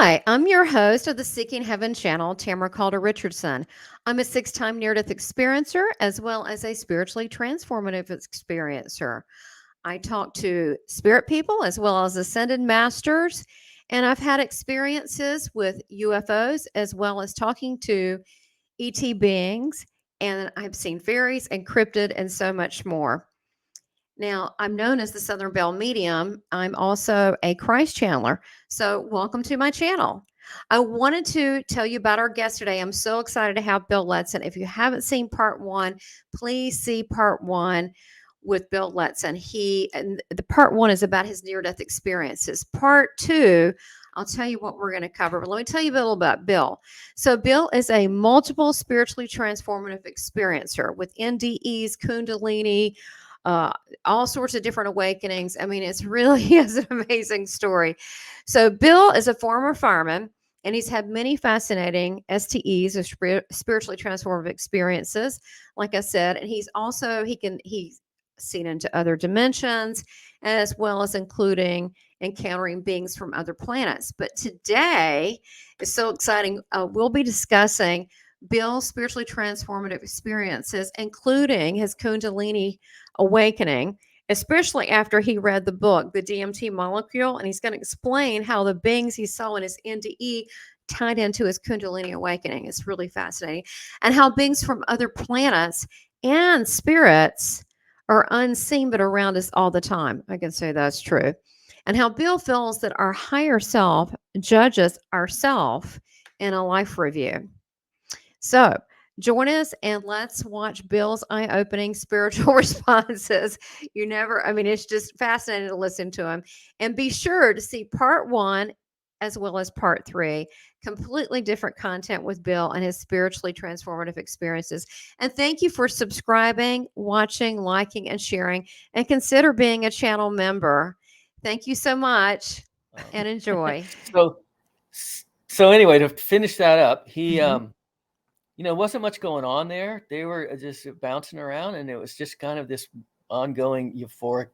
Hi, I'm your host of the Seeking Heaven channel, Tamara Caulder Richardson. I'm a 6-time near-death experiencer as well as a spiritually transformative experiencer. I talk to spirit people as well as ascended masters, and I've had experiences with UFOs as well as talking to ET beings, and I've seen fairies and cryptid and so much more. Now, I'm known as the Southern Belle Medium. I'm also a Christ channeler. So, welcome to my channel. I wanted to tell you about our guest today. I'm so excited to have Bill Letson. If you haven't seen part one, please see part one with Bill Letson. The part one is about his near-death experiences. Part two, I'll tell you what we're going to cover. But let me tell you a little about Bill. So, Bill is a multiple spiritually transformative experiencer with NDEs, Kundalini, uh, all sorts of different awakenings. I mean, it's really is an amazing story. So, Bill is a former fireman, and he's had many fascinating STEs, or spiritually transformative experiences. Like I said, and he's seen into other dimensions, as well as including encountering beings from other planets. But today is so exciting. We'll be discussing Bill's spiritually transformative experiences, including his Kundalini awakening, especially after he read the book, The DMT Molecule. And he's going to explain how the beings he saw in his NDE tied into his Kundalini awakening. It's really fascinating. And how beings from other planets and spirits are unseen but around us all the time. I can say that's true. And how Bill feels that our higher self judges ourself in a life review. So, join us and let's watch Bill's eye opening spiritual responses. It's just fascinating to listen to him. And be sure to see part one as well as part three. Completely different content with Bill and his spiritually transformative experiences. And thank you for subscribing, watching, liking, and sharing. And consider being a channel member. Thank you so much and enjoy. So, so anyway, to finish that up, he, Mhm. wasn't much going on there. They were just bouncing around, and it was just kind of this ongoing, euphoric,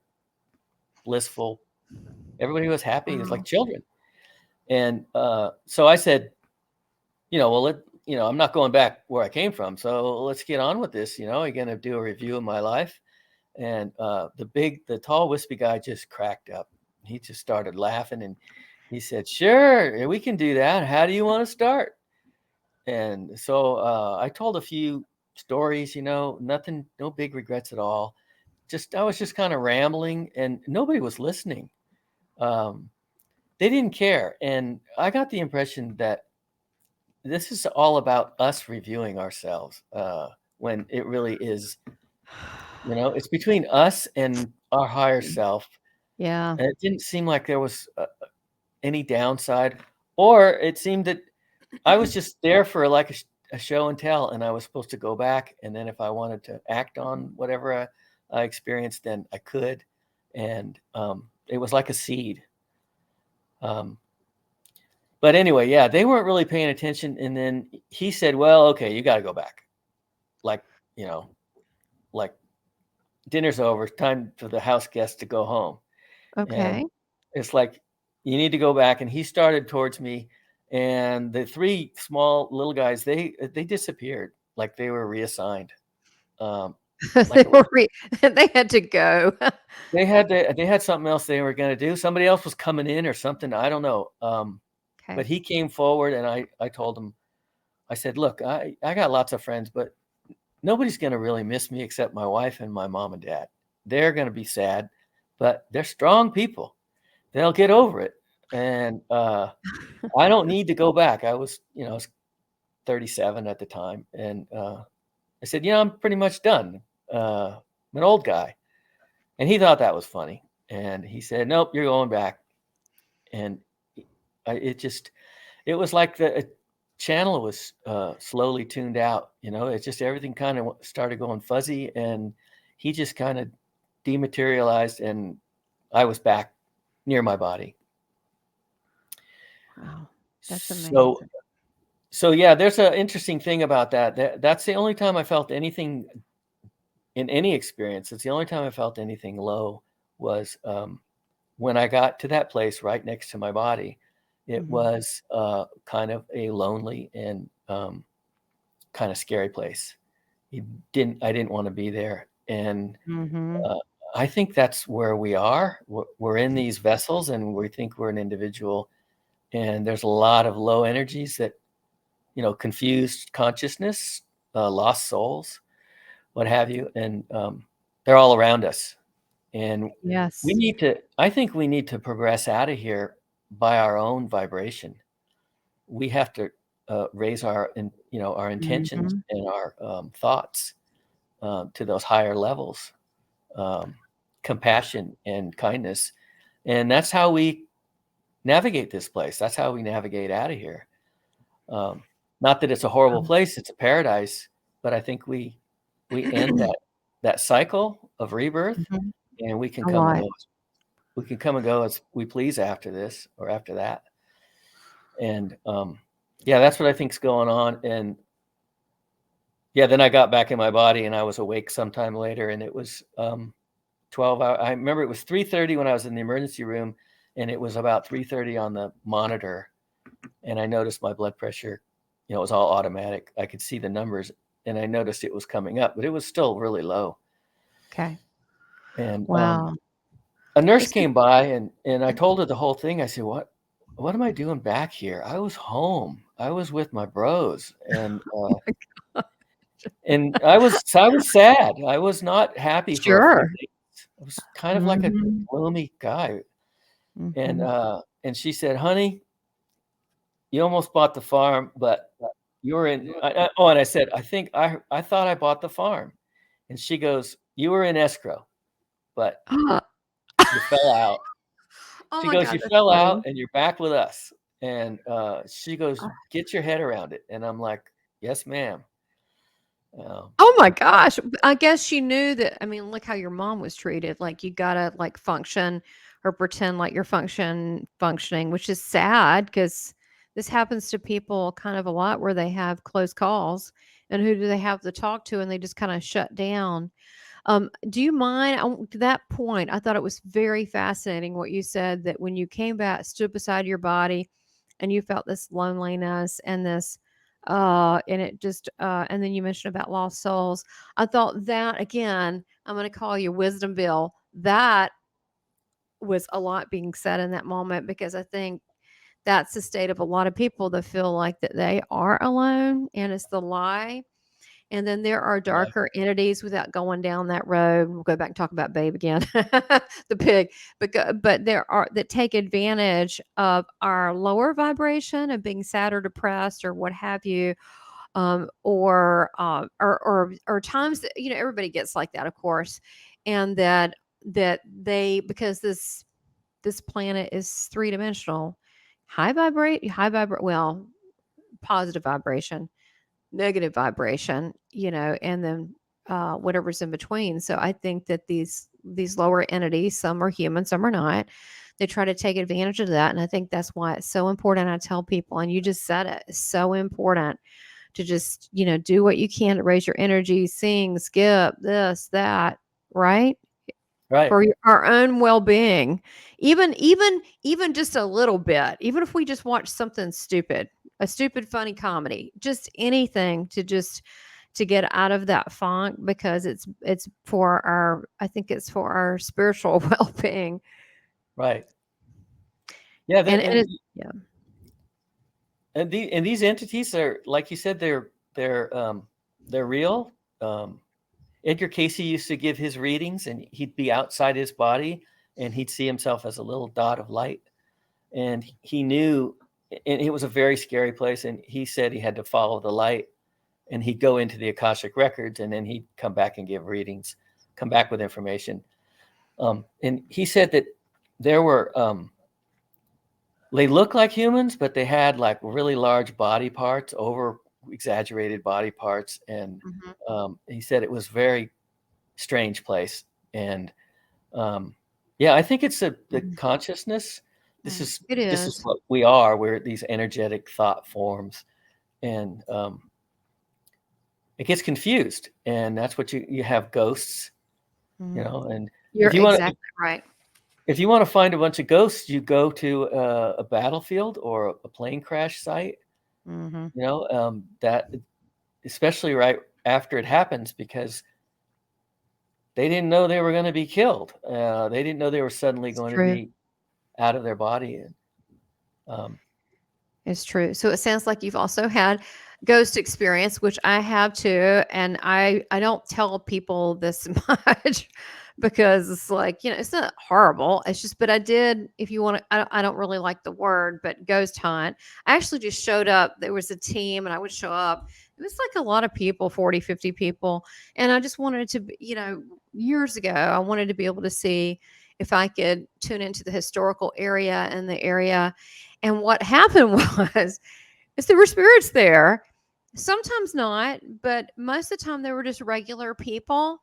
blissful. Everybody was happy. It was like Wow. children. And so I said, I'm not going back where I came from. So let's get on with this. I'm going to do a review of my life. And the tall, wispy guy just cracked up. He just started laughing, and he said, "Sure, we can do that. How do you want to start?" And so I told a few stories, nothing, no big regrets at all. I was just kind of rambling, and nobody was listening. Um, they didn't care. And I got the impression that this is all about us reviewing ourselves when it really is, it's between us and our higher self. Yeah. And it didn't seem like there was any downside, or it seemed that I was just there for like a show and tell, and I was supposed to go back, and then if I wanted to act on whatever I experienced, then I could. And it was like a seed. Um, but anyway, yeah, they weren't really paying attention. And then he said, "Well, okay, you got to go back. Like, you know, like dinner's over. It's time for the house guests to go home." And Okay. it's like, "You need to go back." And he started towards me, and the three small little guys, they disappeared, like they were reassigned. Um, They like were they had to go. they had something else they were going to do. Somebody else was coming in or something. I don't know. Okay. But he came forward, and I told him, I said, "Look, I got lots of friends, but nobody's going to really miss me except my wife and my mom and dad. They're going to be sad, but they're strong people. They'll get over it. And I don't need to go back." I was 37 at the time. And I said, "I'm pretty much done. I'm an old guy." And he thought that was funny. And he said, "Nope, you're going back." And it was like the channel was slowly tuned out. It's just everything kind of started going fuzzy, and he just kind of dematerialized, and I was back near my body. Wow. That's So amazing. So yeah, there's an interesting thing about that. That's the only time I felt anything in any experience. It's the only time I felt anything low was when I got to that place right next to my body, It was kind of a lonely and kind of scary place. I didn't want to be there. And Mm-hmm. I think that's where we are. We're in these vessels and we think we're an individual. And there's a lot of low energies that, confused consciousness, lost souls, what have you. And they're all around us. And Yes. I think we need to progress out of here by our own vibration. We have to raise our intentions Mm-hmm. and our thoughts to those higher levels, compassion and kindness, and that's how we navigate this place. That's how we navigate out of here. Not that it's a horrible place; it's a paradise. But I think we end that cycle of rebirth, Mm-hmm. and we can A come and lot. go. We can come and go as we please after this or after that. And yeah, that's what I think's going on. And yeah, then I got back in my body and I was awake sometime later, and it was 12 hours. I remember it was 3:30 when I was in the emergency room, and it was about 3:30 on the monitor. And I noticed my blood pressure, it was all automatic. I could see the numbers, and I noticed it was coming up, but it was still really low. Okay. And Wow. a nurse It's just, came by, and I told her the whole thing. I said, "What am I doing back here? I was home. I was with my bros." And I was sad. I was not happy for a few sure. days. I was kind of like a Mm-hmm. gloomy guy. Mm-hmm. And she said, "Honey, you almost bought the farm, but you're in." Oh, and I said, I thought I bought the farm." And she goes, "You were in escrow, but you fell out." Oh She my goes, God, "You that's fell out, funny. and you're back with us." And she goes, "Get your head around it." And I'm like, "Yes, ma'am." Um, Oh my gosh. I guess she knew that. I mean, look how your mom was treated. Like you gotta like function or pretend like you're functioning, which is sad because this happens to people kind of a lot where they have close calls and who do they have to talk to and they just kind of shut down. Do you mind to that point? I thought it was very fascinating what you said that when you came back, stood beside your body, and you felt this loneliness and this, and it just, and then you mentioned about lost souls. I thought that again, I'm going to call you Wisdom Bill. That was a lot being said in that moment because I think that's the state of a lot of people that feel like that they are alone and it's the lie and then there are yeah, darker entities without going down that road. We'll go back and talk about Babe again, the pig. But there are that take advantage of our lower vibration of being sad or depressed or what have you, or times that everybody gets like that, of course, and that they because this planet is three dimensional, well, positive vibration negative vibration, and then whatever's in between. So I think that these lower entities, some are human, some are not. They try to take advantage of that, and I think that's why it's so important. I tell people, and you just said it, it's so important to just do what you can to raise your energy, sing, skip, this, that, right? right, For our own well-being, even just a little bit, even if we just watch something stupid, a stupid funny comedy, just anything to get out of that funk because it's for our I think it's for our spiritual well-being. right. Yeah, And it's yeah. and these entities are, like you said, they're real. Um, Edgar Casey used to give his readings, and he'd be outside his body, and he'd see himself as a little dot of light, and he knew, and it was a very scary place. And he said he had to follow the light, and he'd go into the Akashic records, and then he'd come back and give readings, come back with information. And he said that there were they look like humans, but they had like really large body parts, over exaggerated body parts. And Mhm. he said it was very strange place. And yeah, I think it's the Mhm. consciousness. This Mm. is It this is is. what we are. We're these energetic thought forms, and it gets confused. And that's what you have ghosts, Mhm. And You're if you want, exactly right. if you want to find a bunch of ghosts, you go to a battlefield or a plane crash site. Mm-hmm. You know, that especially right after it happens, because they didn't know they were going to be killed. They didn't know they were suddenly It's going to true. be out of their body. And um, It's true. So it sounds like you've also had ghost experience, which I have too. And I don't tell people this much because it's like, it's not horrible. It's just, but I did, if you want to, I don't really like the word, but ghost hunt. I actually just showed up. There was a team and I would show up. It was like a lot of people, 40, 50 people. And I just wanted to, years ago, I wanted to be able to see if I could tune into the historical area and the area. And what happened was, is there were spirits there. Sometimes not, but most of the time they were just regular people.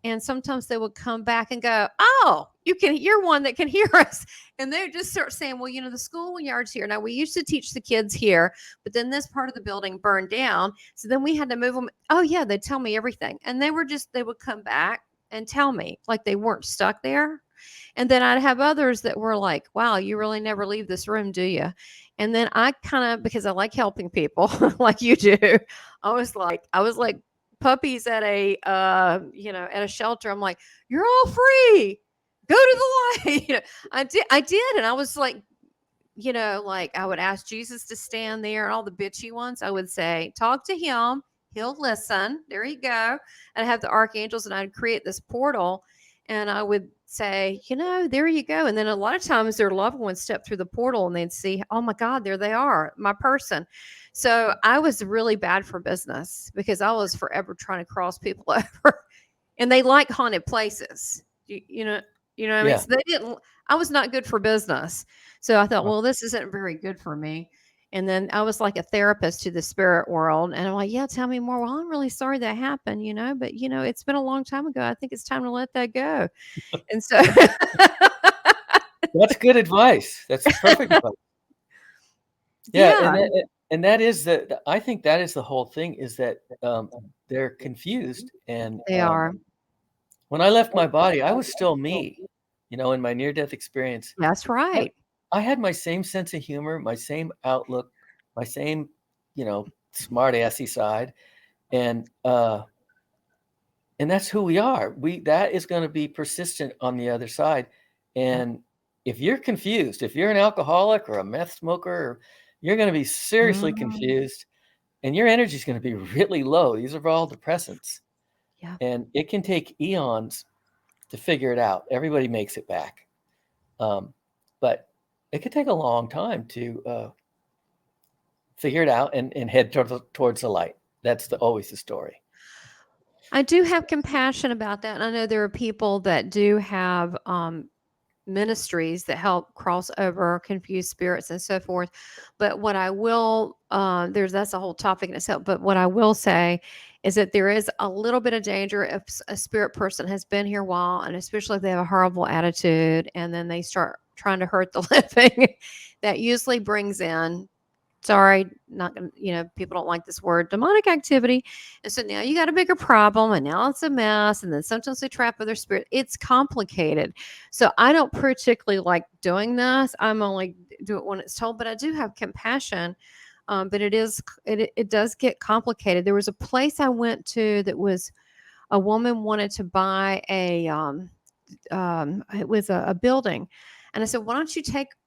And sometimes they would come back and go, "Oh, you're one that can hear us." And they would just start saying, "Well, the schoolyard's here. Now we used to teach the kids here, but then this part of the building burned down. So then we had to move them." Oh yeah, they'd tell me everything. And they would come back and tell me like they weren't stuck there. And then I'd have others that were like, "Wow, you really never leave this room, do you?" And then I kind of, because I like helping people like you do, I was like puppies at at a shelter. I'm like, "You're all free. Go to the light." I did, and I was like I would ask Jesus to stand there, and all the bitchy ones, I would say, "Talk to him. He'll listen." There you go. And I have the archangels, and I'd create this portal, and I would say, there you go. And then a lot of times their loved ones step through the portal and they'd see, "Oh my God, there they are, my person." So I was really bad for business because I was forever trying to cross people over, and they like haunted places. You know what I mean? yeah. So they didn't. I was not good for business. So I thought, well, this isn't very good for me. And then I was like a therapist to the spirit world. And I'm like, "Yeah, tell me more." "Well, I'm really sorry that happened, but it's been a long time ago. I think it's time to let that go." And so, That's good advice. That's perfect advice. Yeah, yeah, and that is I think that is the whole thing, is that they're confused. And they are. when I left my body, I was still me. In my near-death experience, That's I, right. I had my same sense of humor, my same outlook, my same, smart assy side, and that's who we are. That is going to be persistent on the other side. Yeah. And if you're confused, if you're an alcoholic or a meth smoker, you're going to be seriously Mhm. confused, and your energy is going to be really low. These are all depressants, Yeah. and it can take eons to figure it out. Everybody makes it back, but it could take a long time to figure it out and head towards the light. That's always the story. I do have compassion about that. And I know there are people that do have ministries that help cross over confused spirits and so forth. But what I will, that's a whole topic in itself. But what I will say is that there is a little bit of danger if a spirit person has been here a while, and especially if they have a horrible attitude and then they start trying to hurt the living. That usually brings in, sorry, not gonna, people don't like this word, demonic activity. And so now you got a bigger problem, and now it's a mess. And then sometimes they trap other spirit. It's complicated. So I don't particularly like doing this. I'm only do it when it's told, but I do have compassion. But it does get complicated. There was a place I went to that was, a woman wanted to buy it was a building. And I said, "Why don't you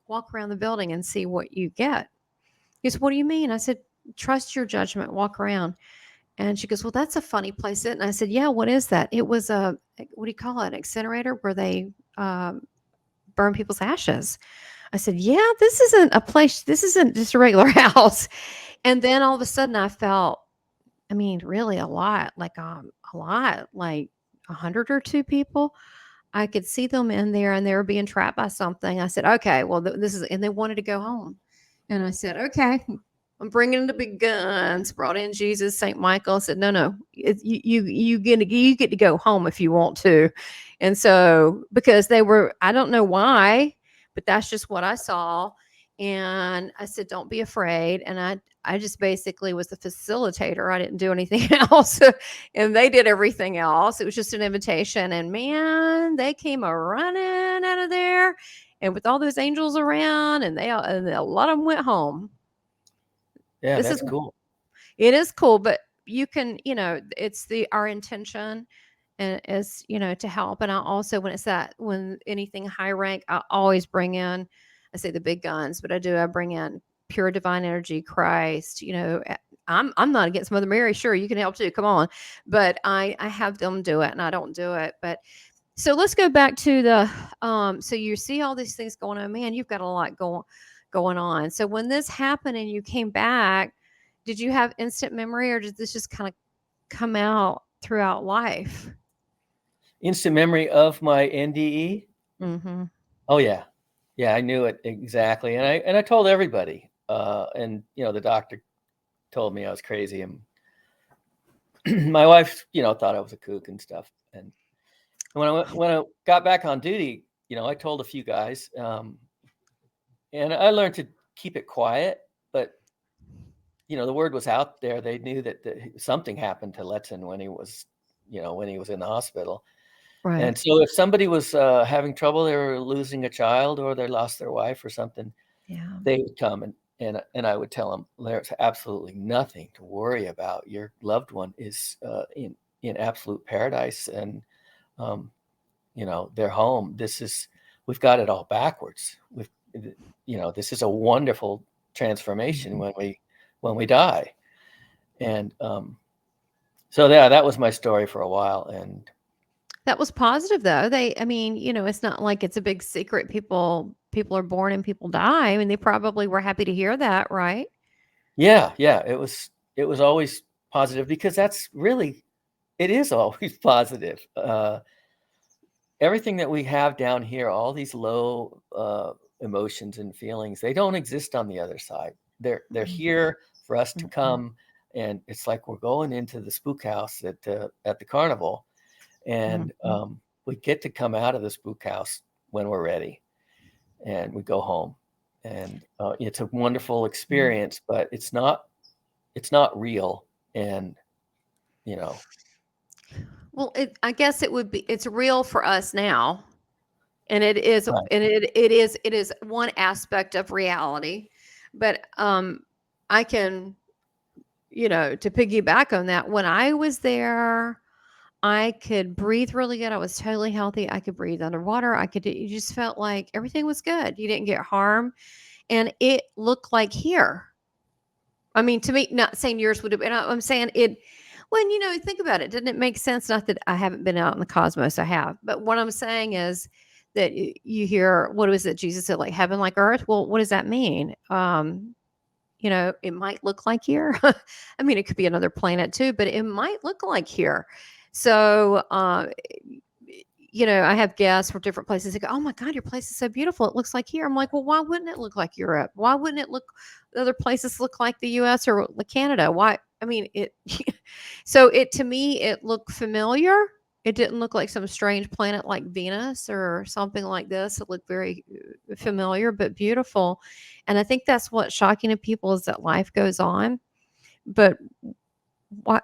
walk around the building and see what you get?" He goes, "What do you mean?" I said, "Trust your judgment, walk around." And she goes, "Well, that's a funny place." And I said, "Yeah, what is that?" It was what do you call it? An incinerator where they burn people's ashes. I said, "Yeah, this isn't a place. This isn't just a regular house." And then all of a sudden I felt, I mean, really a lot, like 100 or 2 people. I could see them in there and they were being trapped by something. I said, "Okay, well, this is," and they wanted to go home. And I said, "Okay, I'm bringing the big guns." Brought in Jesus, St. Michael. I said, "No, no, you get to go home if you want to." And so, because they were, I don't know why, but that's just what I saw. And I said, "Don't be afraid." And I just basically was the facilitator. I didn't do anything else. And they did everything else. It was just an invitation. And man, they came a running out of there. And with all those angels around, and and a lot of them went home. Yeah, This that's is cool. It is cool, but you can, it's our intention and is, to help. And I also, when anything high rank, I always bring in, I say the big guns, but I bring in pure divine energy, Christ, I'm not against Mother Mary. Sure, you can help too. Come on. But I have them do it and I don't do it. But so let's go back to so you see all these things going on, man, you've got a lot going on. So when this happened and you came back, did you have instant memory or did this just kind of come out throughout life? Instant memory of my NDE. Mm-hmm. Oh yeah, yeah, I knew it exactly, and I told everybody. And the doctor told me I was crazy, and my wife, thought I was a kook and stuff. And when I got back on duty, I told a few guys, and I learned to keep it quiet. But the word was out there. They knew that something happened to Letson when he was, in the hospital. Right. And so if somebody was having trouble, they were losing a child or they lost their wife or something, Yeah. they would come and I would tell them there's absolutely nothing to worry about. Your loved one is in absolute paradise, and they're home. We've got it all backwards. This is a wonderful transformation when we die. And so yeah, that was my story for a while. And That was positive though. I mean, it's not like it's a big secret. People are born and people die. I mean, they probably were happy to hear that, right? yeah, it was always positive because it is always positive. Everything that we have down here, all these low emotions and feelings, they don't exist on the other side. They're here for us to come, and it's like we're going into the spook house at the carnival, and we get to come out of the spook house when we're ready, and we go home, and it's a wonderful experience, but it's not real, and you know, Well, I guess it's real for us now. And right. it is one aspect of reality. But I can, to piggyback on that, when I was there, I could breathe really good. I was totally healthy. I could breathe underwater. You just felt like everything was good. You didn't get harm. And it looked like here. I mean, to me, not saying yours would have been, I'm saying it, when, think about it. Didn't it make sense? Not that I haven't been out in the cosmos, I have. But what I'm saying is that you hear, what was it? Jesus said, like heaven, like earth. Well, what does that mean? It might look like here. I mean, it could be another planet too, but it might look like here. So, I have guests from different places. They go, "Oh my God, your place is so beautiful. It looks like here." I'm like, "Well, why wouldn't it look like Europe? Why wouldn't it look other places look like the US or Canada? Why?" I mean, it so it to me it looked familiar. It didn't look like some strange planet like Venus or something like this. It looked very familiar but beautiful. And I think that's what's shocking to people is that life goes on. But why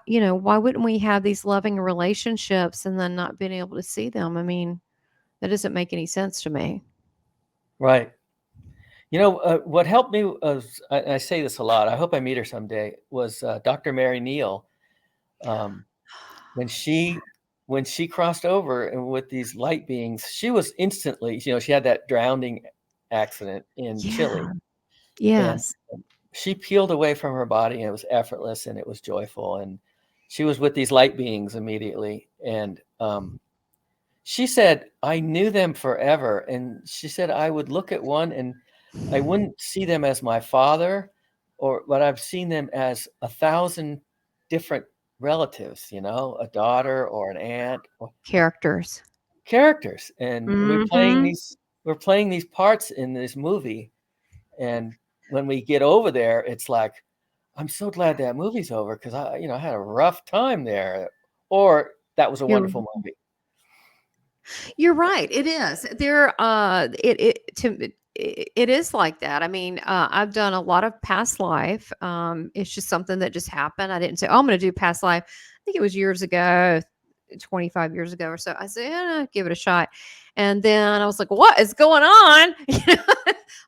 wouldn't we have these loving relationships and then not being able to see them? I mean, that doesn't make any sense to me. Right. What helped me was, I say this a lot, I hope I meet her someday, was Dr. Mary Neal. Um, when she crossed over and with these light beings, she was instantly, she had that drowning accident in Chile, Yeah. and Yes. she peeled away from her body, and it was effortless and it was joyful, and she was with these light beings immediately. And she said, I knew them forever. And she said, I would look at one and I wouldn't see them as my father, but I've seen them as 1,000 different relatives, a daughter or an aunt or Characters. characters. And Mhm. we're playing these parts in this movie. And when we get over there, it's like, I'm so glad that movie's over because I had a rough time there. Or that was a You're wonderful movie. you're right. It is. There it to it is like that. I mean, I've done a lot of past life. It's just something that just happened. I didn't say, "Oh, I'm going to do past life." I think it was years ago, 25 years ago or so. I said, "Yeah, give it a shot." And then I was like, "What is going on?"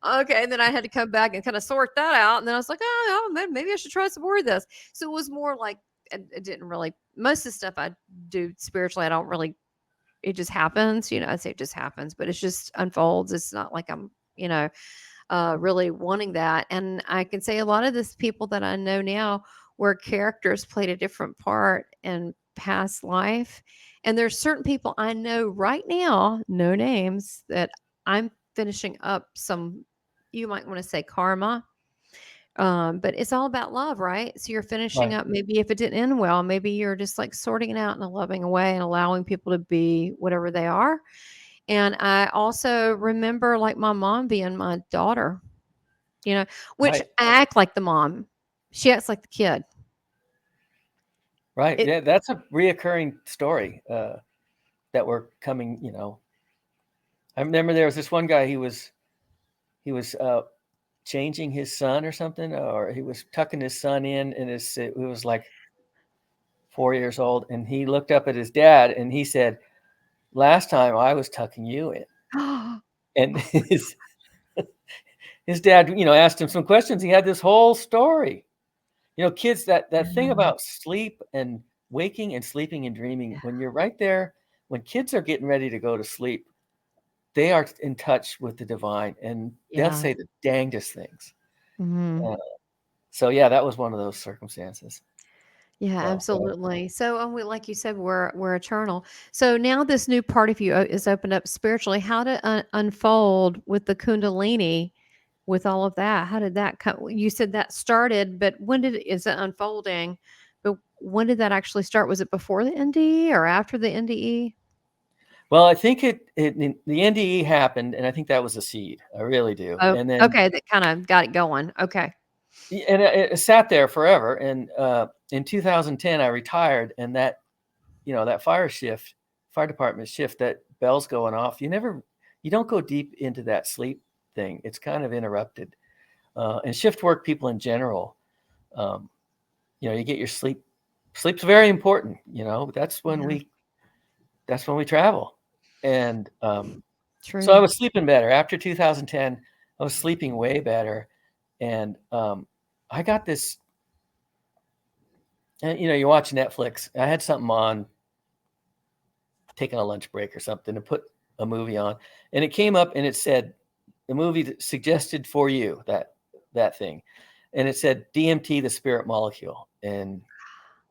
Okay. And then I had to come back and kind of sort that out. And then I was like, "Oh, maybe I should try some more of this." So it was more like it didn't really. Most of the stuff I do spiritually, I don't really. It just happens, I'd say it just happens, but it just unfolds. It's not like I'm, really wanting that. And I can say a lot of these people that I know now where characters played a different part in past life. And there's certain people I know right now, no names, that I'm finishing up some, you might want to say karma. But it's all about love, right? So you're finishing Right. up, maybe if it didn't end well, maybe you're just like sorting it out in a loving way and allowing people to be whatever they are. And I also remember like my mom being my daughter, you know, which Right. I act like the mom. She acts like the kid. Right. It Yeah, that's a reoccurring story that we're coming. I remember there was this one guy. He was changing his son or something, or he was tucking his son in, and it was like 4 years old, and he looked up at his dad and he said, "Last time I was tucking you in," and his dad, asked him some questions. He had this whole story. Kids, that thing Yeah, about sleep and waking and sleeping and dreaming, when you're right there, when kids are getting ready to go to sleep, they are in touch with the divine, and they'll yeah. say the dangest things. Mhm. Uh, so yeah, that was one of those circumstances. Yeah, So absolutely. So, like you said, we're eternal. So now this new part of you is opened up spiritually. How did unfold with the Kundalini, with all of that? How did that come? You said that started, but when did is it unfolding? But when did that actually start? Was it before the NDE or after the NDE? well, I think the NDE happened, and I think that was a seed. I really do. Oh, And then okay, that kind of got it going. Okay. and it sat there forever. And in 2010, I retired, and that fire department shift, that bell's going off. You don't go deep into that sleep thing. It's kind of interrupted. And shift work people in general, um, you get your sleep. Sleep's very important. Yeah, That's when we travel. And so I true. was sleeping better after 2010. I was sleeping way better, and I got this. You watch Netflix. I had something on, taking a lunch break or something, to put a movie on, and it came up and it said the movie that suggested for you that thing, and it said DMT, the spirit molecule, and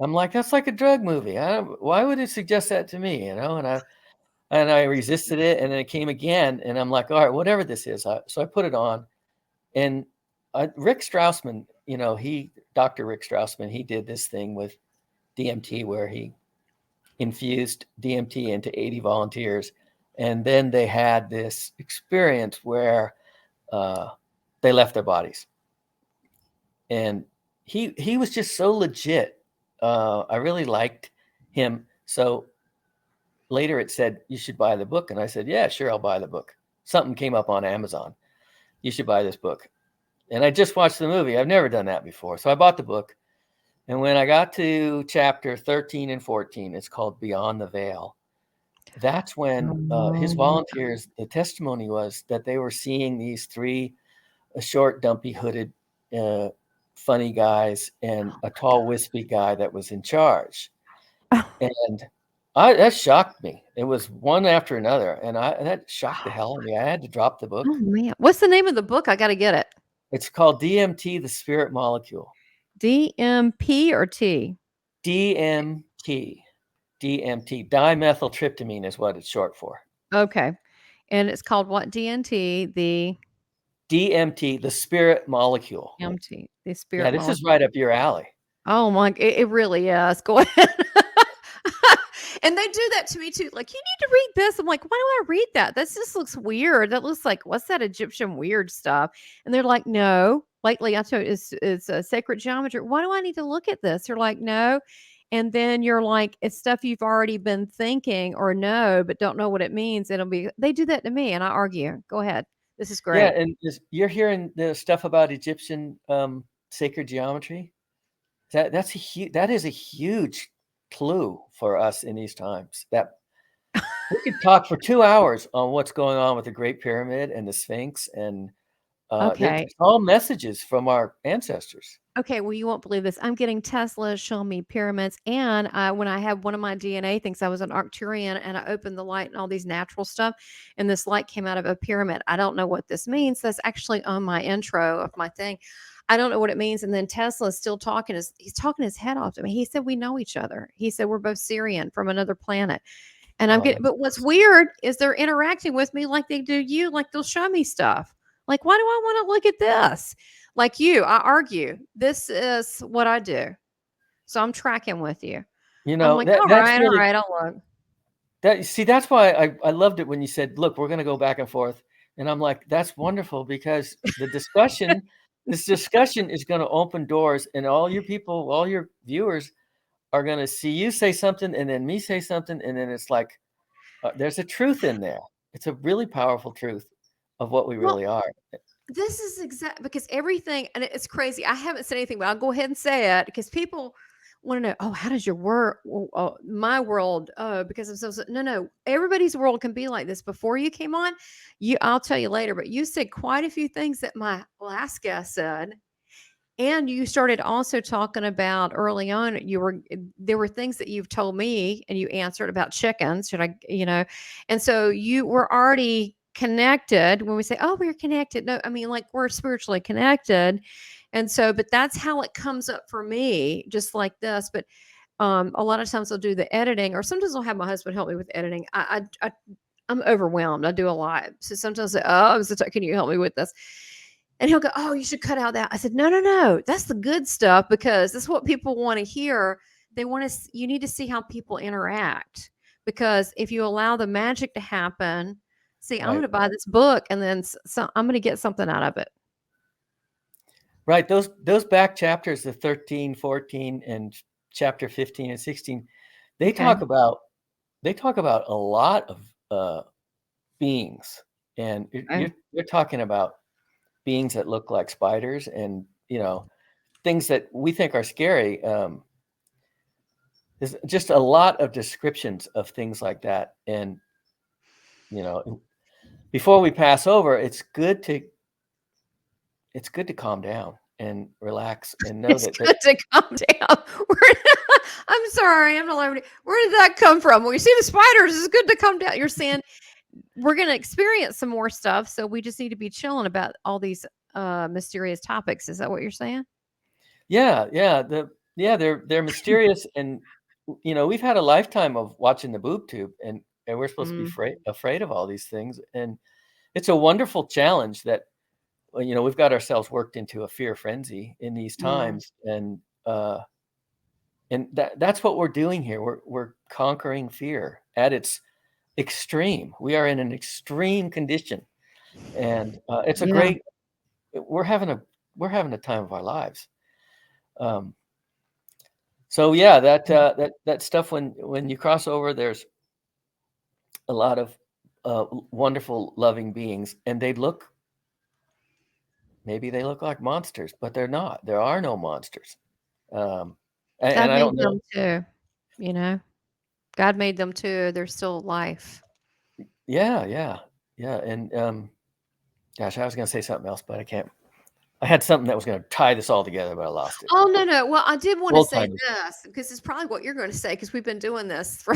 I'm like, that's like a drug movie. Why would it suggest that to me? And I resisted it, and then it came again, and I'm like, all right, whatever this is. So I put it on, and Rick Strassman, Dr. Rick Strassman, he did this thing with DMT where he infused DMT into 80 volunteers, and then they had this experience where uh, they left their bodies, and he was just so legit. I really liked him. So later it said, you should buy the book. And I said, yeah, sure, I'll buy the book. Something came up on Amazon. You should buy this book. And I just watched the movie. I've never done that before. So I bought the book. And when I got to chapter 13 and 14, it's called Beyond the Veil. That's when his Oh, volunteers, the testimony was that they were seeing these three short, dumpy, hooded, uh, funny guys and oh a my tall, wispy guy that was in charge. God. And that shocked me. It was one after another, and that shocked the hell out of me. I had to drop the Oh book. man, what's the name of the book? I got to get it. It's called DMT, the Spirit Molecule. DMP or T? DMT, DMT, dimethyltryptamine is what it's short for. Okay. And it's called what? DNT, the DMT, the Spirit Molecule. MT, the Yeah, spirit this is molecule. right up your alley. Oh my, it really is. Go ahead. And they do that to me too. Like, you need to read this. I'm like, why do I read that? That just looks weird. That looks like, what's that Egyptian weird stuff? And they're like, no. Lately, I told you it's a sacred geometry. Why do I need to look at this? They're like, no. And then you're like, it's stuff you've already been thinking or know, but don't know what it means. It'll be, they do that to me and I argue. Go ahead. This is Yeah, great. and you're hearing the stuff about Egyptian sacred geometry. That is a huge clue for us in these times. That we could talk for 2 hours on what's going on with the Great Pyramid and the Sphinx, and there's Okay. all messages from our ancestors. Okay, well, you won't believe this. I'm getting Tesla showing me pyramids, and when I had one of my DNA things, I was an Arcturian, and I opened the light and all these natural stuff, and this light came out of a pyramid. I don't know what this means. That's actually on my intro of my thing. I don't know what it means. And then Tesla is still talking. He's talking his head off to me. He said we know each other. He said we're both Syrian from another planet. And I'm Oh, getting, that's but what's weird is they're interacting with me like they do you, like they'll show me stuff. Like, why do I want to look at this? Like you, I argue. This is what I do. So I'm tracking with you. I'm like, that's all really right, I'll look. that's why I loved it when you said, "Look, we're going to go back and forth," and I'm like, "That's wonderful," because this discussion is going to open doors, and all your people, all your viewers, are going to see you say something, and then me say something, and then it's like there's a truth in there. It's a really powerful truth of what we Well, really are. this is exact because everything, and it's crazy. I haven't said anything, but I'll go ahead and say it because people want to know, oh, how does your world, my world, because I'm no, no, everybody's world can be like this. Before you came on, I'll tell you later, but you said quite a few things that my last guest said. And you started also talking about early on, there were things that you've told me and you answered about chickens. Should I, and so you were already connected when we say, oh, we're connected. No, I mean, like we're spiritually connected. And so, but that's how it comes up for me, just like this. But a lot of times I'll do the editing, or sometimes I'll have my husband help me with editing. I'm overwhelmed. I do a lot. So sometimes I say, oh, can you help me with this? And he'll go, oh, you should cut out that. I said, no, no, no. That's the good stuff because that's what people want to hear. They want to, you need to see how people interact because if you allow the magic to happen, see, I'm going Right, to buy this book and then I'm going to get something out of it. right. Those back chapters, the 13, 14, and chapter 15 and 16, they Okay. talk about they talk about a lot of beings, and Oh, you're talking about beings that look like spiders, and things that we think are scary. There's just a lot of descriptions of things like that, and you know, before we pass over, it's good to calm down and relax and know it's that good to calm down. I'm sorry. I'm not allowed. Where did that come from? When you see the spiders, it's good to calm down. You're saying we're going to experience some more stuff. So we just need to be chilling about all these mysterious topics. Is that what you're saying? they're mysterious, and we've had a lifetime of watching the boob tube, and we're supposed to be Mm, afraid of all these things, and it's a wonderful challenge that we've got ourselves worked into a fear frenzy in these mm. times, and that's what we're doing here. We're conquering fear at its extreme. We are in an extreme condition, and it's a Yeah. great. We're having a we're having a time of our lives. Um, so yeah, that stuff when you cross over, there's a lot of wonderful, loving beings, and maybe they look like monsters, but they're not. There are no monsters. Um, and God I made don't know. them too. You know, God made them too. They're still life. Yeah, yeah, yeah. And gosh, I was going to say something else, but I can't. I had something that was going to tie this all together, but I lost it. Oh, no, no. Well, I did want to Old say timers. this because it's probably what you're going to say because we've been doing this for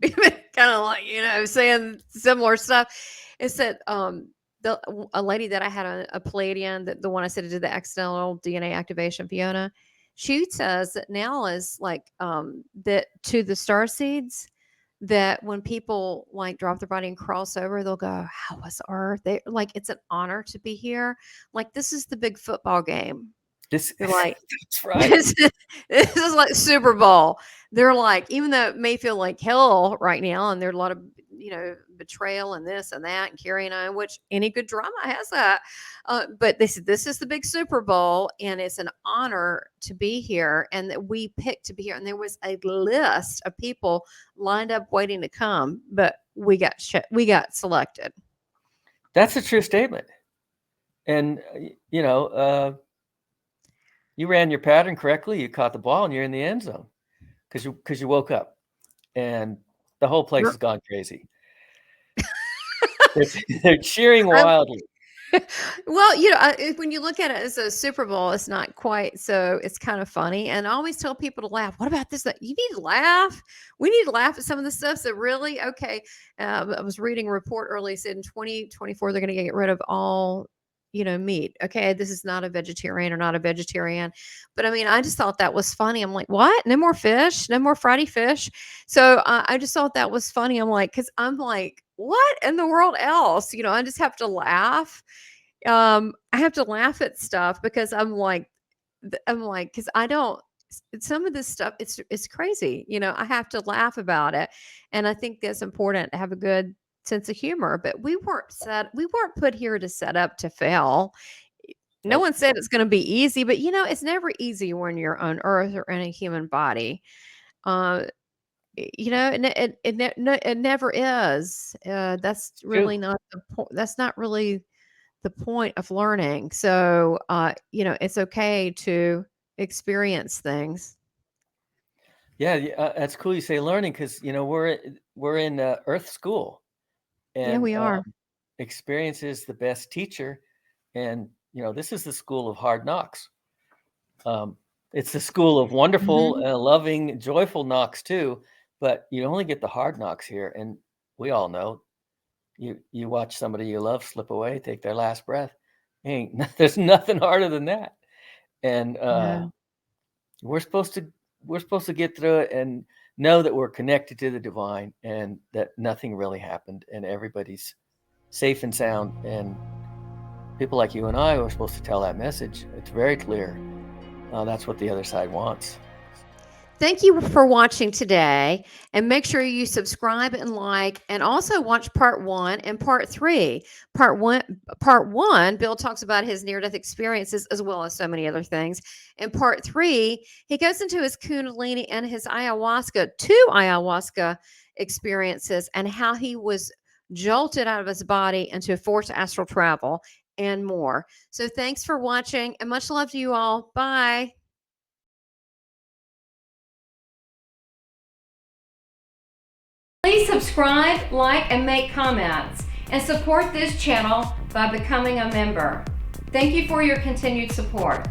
we've been kind of like, saying similar stuff. It's that a lady that I had a Palladian, the one I said did the accidental DNA activation, Fiona, she says that now is like that to the star seeds that when people like drop their body and cross over, they'll go, how was Earth? They like it's an honor to be here. Like this is the big football game. This They're like, that's right. this is like Super Bowl. They're like, even though it may feel like hell right now, and there's a lot of betrayal and this and that and carrying on, which any good drama has that. But they said this is the big Super Bowl, and it's an honor to be here, and that we picked to be here. And there was a list of people lined up waiting to come, but we got selected. That's a true statement. And, you know, you ran your pattern correctly. You caught the ball and you're in the end zone because you woke up and the whole place You're- has gone crazy. They're cheering I'm- wildly. Well, when you look at it as a Super Bowl, it's not quite so. It's kind of funny, and I always tell people to laugh. What about this? That you need to laugh. We need to laugh at some of the stuff. So really, okay. I was reading a report earlier. Said in 2024 they're going to get rid of all, meat. Okay, this is not a vegetarian or not a vegetarian, but I mean, I just thought that was funny. I'm like, what? No more fish? No more Friday fish? So I just thought that was funny. I'm like, because I'm like, what in the world else? I just have to laugh. I have to laugh at stuff because because I don't some of this stuff it's crazy. I have to laugh about it. And I think that's important to have a good sense of humor, but we weren't put here to set up to fail. No Nope. one said it's going to be easy, but it's never easy when you're on earth or in a human body. Uh it never is. That's True. really not the point. That's not really the point of learning. So, it's okay to experience things. Yeah, that's cool you say learning because we're in Earth school, Yeah, and we are. experience is the best teacher, and this is the school of hard knocks. Um, it's the school of wonderful, Mhm. loving, joyful knocks too, but you only get the hard knocks here, and we all know you watch somebody you love slip away, take their last breath. Ain't there's nothing harder than that, and Yeah. we're supposed to we're supposed to get through it and know that we're connected to the divine and that nothing really happened and everybody's safe and sound. And people like you and I are supposed to tell that message. It's very clear. That's what the other side wants. Thank you for watching today, and make sure you subscribe and like, and also watch part 1 and part 3. Part 1, Bill talks about his near-death experiences as well as so many other things. In part 3, he goes into his Kundalini and his two ayahuasca experiences, and how he was jolted out of his body into forced astral travel and more. So thanks for watching, and much love to you all. Bye. Please subscribe, like, and make comments, and support this channel by becoming a member. Thank you for your continued support.